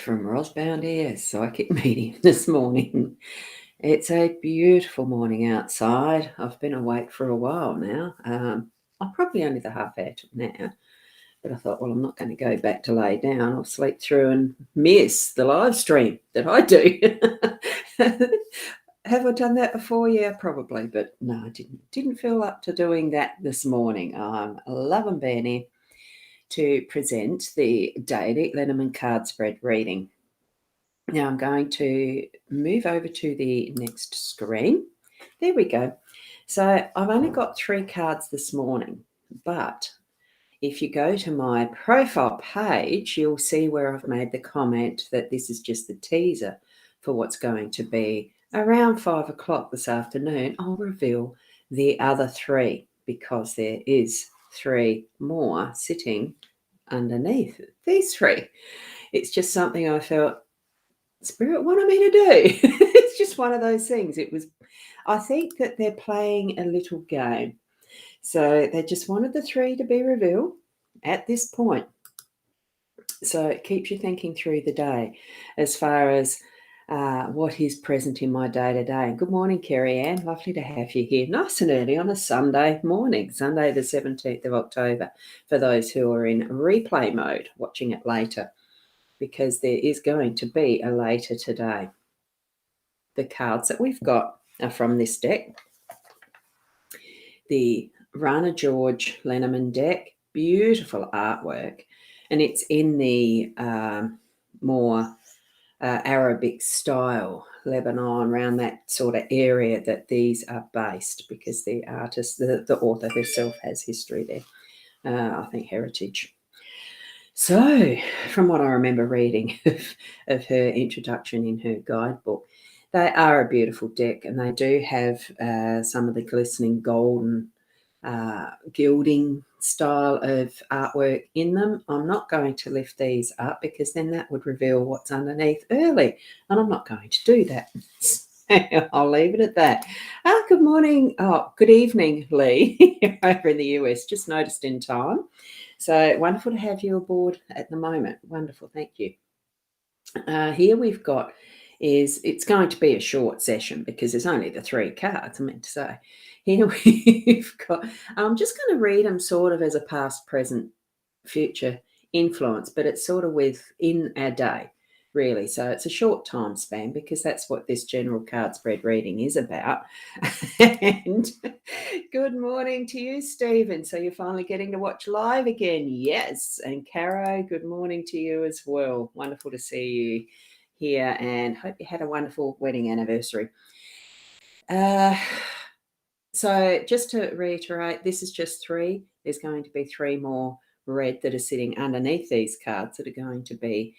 from Rosboundy as psychic medium this morning. It's a beautiful morning outside. I've been awake for a while now. I'm probably only the half hour till now, but I thought, well, I'm not going to go back to lay down. I'll sleep through and miss the live stream that I do. Have I done that before? Yeah, probably, but no, I didn't feel up to doing that this morning. I'm love and Benny to present the daily LENORMAND card spread reading. Now I'm going to move over to the next screen. There we go. So I've only got 3 cards this morning, but if you go to my profile page, you'll see where I've made the comment that this is just the teaser for what's going to be around 5 o'clock this afternoon. I'll reveal the other 3 because there is 3 more sitting underneath these 3. It's just something I felt Spirit wanted me to do. It's just one of those things. I think that they're playing a little game. So they just wanted the 3 to be revealed at this point. So it keeps you thinking through the day as far as what is present in my day-to-day. Good morning, Kerry Ann. Lovely to have you here. Nice and early on a Sunday morning, Sunday the 17th of October, for those who are in replay mode, watching it later, because there is going to be a later today. The cards that we've got are from this deck, the Rana George Lenormand deck. Beautiful artwork, and it's in the more Arabic style, Lebanon, around that sort of area that these are based, because the artist, the author herself, has history there, I think heritage. So from what I remember reading of her introduction in her guidebook, they are a beautiful deck, and they do have some of the glistening golden gilding style of artwork in them. I'm not going to lift these up because then that would reveal what's underneath early, and I'm not going to do that. I'll leave it at that. Good morning. Good evening, Lee, over in the US. Just noticed in time. So wonderful to have you aboard at the moment. Wonderful. Thank you. Here we've got it's going to be a short session because there's only the 3 cards, I meant to say. Here we've got, I'm just going to read them sort of as a past, present, future influence, but it's sort of within our day, really. So it's a short time span because that's what this general card spread reading is about. And good morning to you, Stephen. So you're finally getting to watch live again. Yes. And Caro, good morning to you as well. Wonderful to see you here, and hope you had a wonderful wedding anniversary. So just to reiterate, this is just 3. There's going to be 3 more red that are sitting underneath these cards that are going to be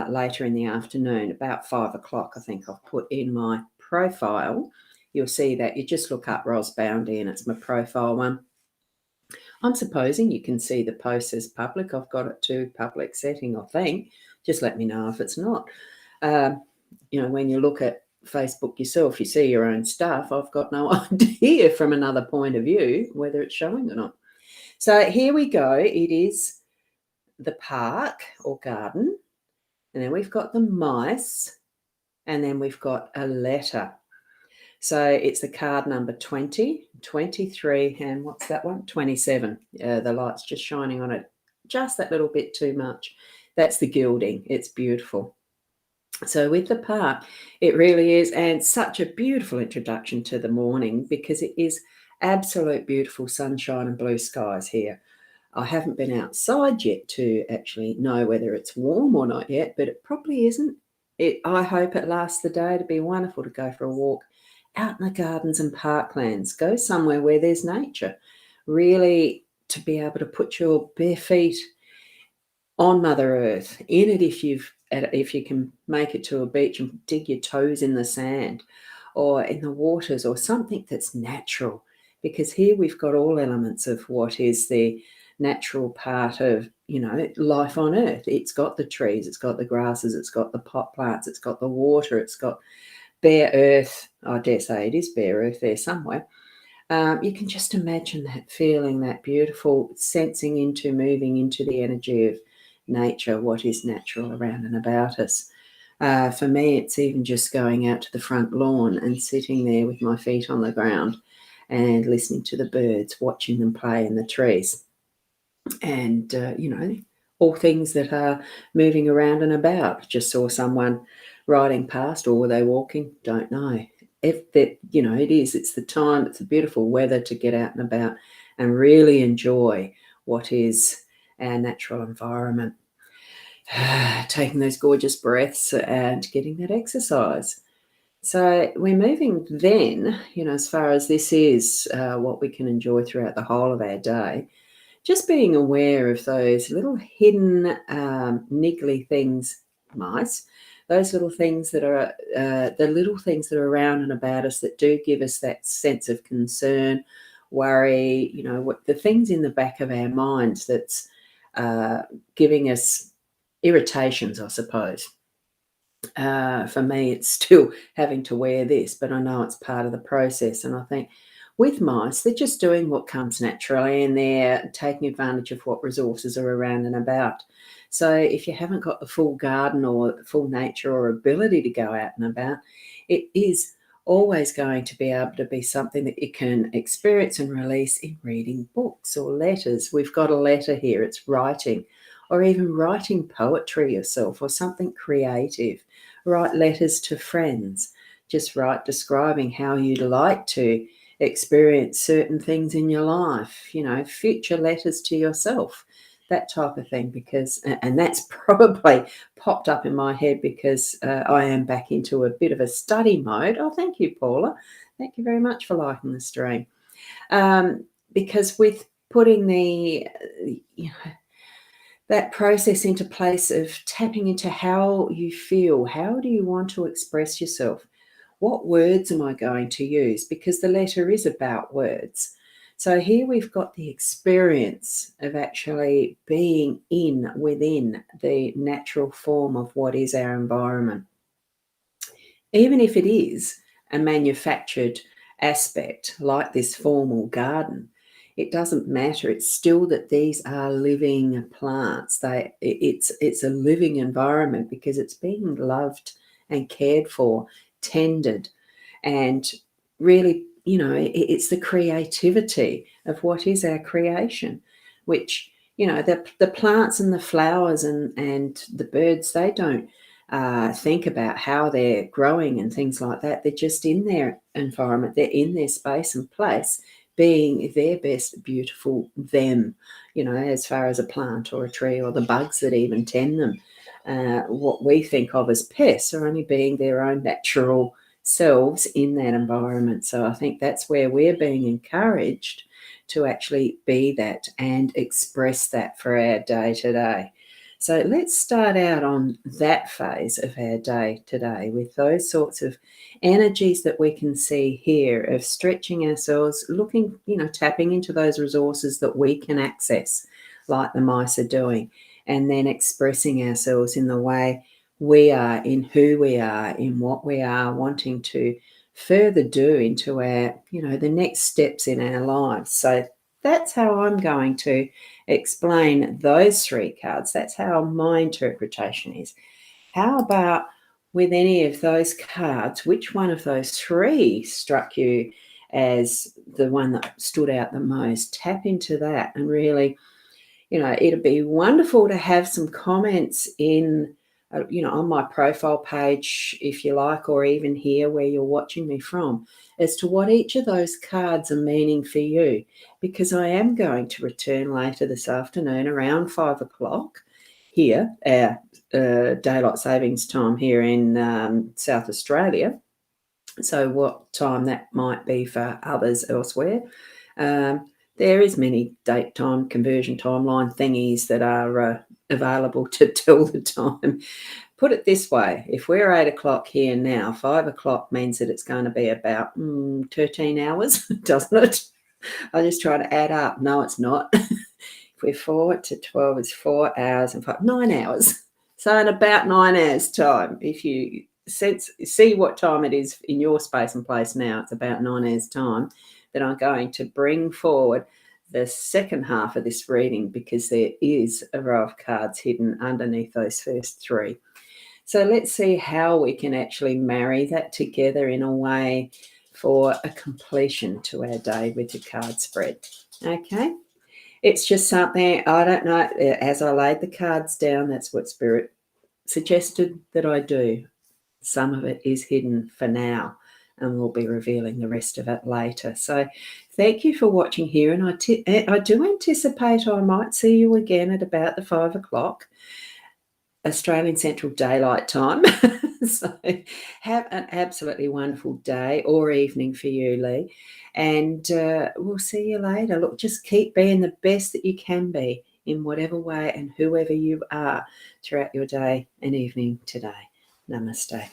later in the afternoon, about 5 o'clock, I think I've put in my profile. You'll see that. You just look up Rosboundy and it's my profile one. I'm supposing you can see the post as public. I've got it to public setting, I think. Just let me know if it's not. When you look at Facebook yourself, you see your own stuff. I've got no idea from another point of view whether it's showing or not. So here we go. It is the park or garden, and then we've got the mice, and then we've got a letter. So it's the card number 20, 23, and what's that one? 27. The light's just shining on it just that little bit too much. That's the gilding. It's beautiful. So with the park, it really is, and such a beautiful introduction to the morning because it is absolute beautiful sunshine and blue skies here. I haven't been outside yet to actually know whether it's warm or not yet, but it probably isn't. I hope it lasts the day. It'd be wonderful to go for a walk out in the gardens and parklands. Go somewhere where there's nature. Really, to be able to put your bare feet on Mother Earth, in it if you can make it to a beach and dig your toes in the sand or in the waters or something that's natural, because here we've got all elements of what is the natural part of, life on Earth. It's got the trees, it's got the grasses, it's got the pot plants, it's got the water, it's got bare earth. I dare say it is bare earth there somewhere. You can just imagine that feeling, that beautiful sensing into, moving into the energy of nature, what is natural around and about us. For me, it's even just going out to the front lawn and sitting there with my feet on the ground and listening to the birds, watching them play in the trees. And, all things that are moving around and about. Just saw someone riding past, or were they walking? Don't know. If that, it's the time, it's the beautiful weather to get out and about and really enjoy what is our natural environment. Taking those gorgeous breaths and getting that exercise. So we're moving then, as far as this is what we can enjoy throughout the whole of our day, just being aware of those little hidden niggly things, mice, those little things that are the little things that are around and about us that do give us that sense of concern, worry, what the things in the back of our minds that's giving us irritations, I suppose. For me, it's still having to wear this, but I know it's part of the process. And I think with mice, they're just doing what comes naturally and they're taking advantage of what resources are around and about. So if you haven't got the full garden or full nature or ability to go out and about, it is always going to be able to be something that you can experience and release in reading books or letters. We've got a letter here, it's writing, or even writing poetry yourself or something creative. Write letters to friends. Just write describing how you'd like to experience certain things in your life, future letters to yourself, that type of thing. Because, and that's probably popped up in my head because I am back into a bit of a study mode. Oh, thank you, Paula. Thank you very much for liking the stream. Because with putting that process into place of tapping into how you feel, how do you want to express yourself? What words am I going to use? Because the letter is about words. So here we've got the experience of actually being within the natural form of what is our environment. Even if it is a manufactured aspect like this formal garden, it doesn't matter. It's still that these are living plants. It's a living environment because it's being loved and cared for, tended, and really, it's the creativity of what is our creation, which, the plants and the flowers and the birds, they don't think about how they're growing and things like that. They're just in their environment. They're in their space and place, being their best beautiful them, as far as a plant or a tree or the bugs that even tend them. What we think of as pests are only being their own natural selves in that environment. So I think that's where we're being encouraged to actually be that and express that for our day to day. So let's start out on that phase of our day today with those sorts of energies that we can see here of stretching ourselves, looking, tapping into those resources that we can access, like the mice are doing, and then expressing ourselves in the way we are, in who we are, in what we are wanting to further do into our, the next steps in our lives. So that's how I'm going to explain those three cards. That's how my interpretation is. How about with any of those cards, which one of those three struck you as the one that stood out the most? Tap into that and really, it'd be wonderful to have some comments in, on my profile page, if you like, or even here where you're watching me from, as to what each of those cards are meaning for you, because I am going to return later this afternoon around 5 o'clock here, our daylight savings time here in South Australia. So what time that might be for others elsewhere. There is many date time conversion timeline thingies that are available to tell the time. Put it this way, if we're 8 o'clock here now, 5 o'clock means that it's going to be about 13 hours, doesn't it? I just try to add up. No, it's not. If we're 4 to 12, it's 4 hours and 9 hours. So in about 9 hours time, if you see what time it is in your space and place now, it's about 9 hours time, that I'm going to bring forward the second half of this reading because there is a row of cards hidden underneath those first three. So let's see how we can actually marry that together in a way for a completion to our day with the card spread. Okay? It's just something, I don't know, as I laid the cards down, that's what Spirit suggested that I do. Some of it is hidden for now, and we'll be revealing the rest of it later. So thank you for watching here, and I do anticipate I might see you again at about the 5 o'clock Australian Central Daylight Time. So have an absolutely wonderful day or evening for you, Lee, and we'll see you later. Look, just keep being the best that you can be in whatever way and whoever you are throughout your day and evening today. Namaste.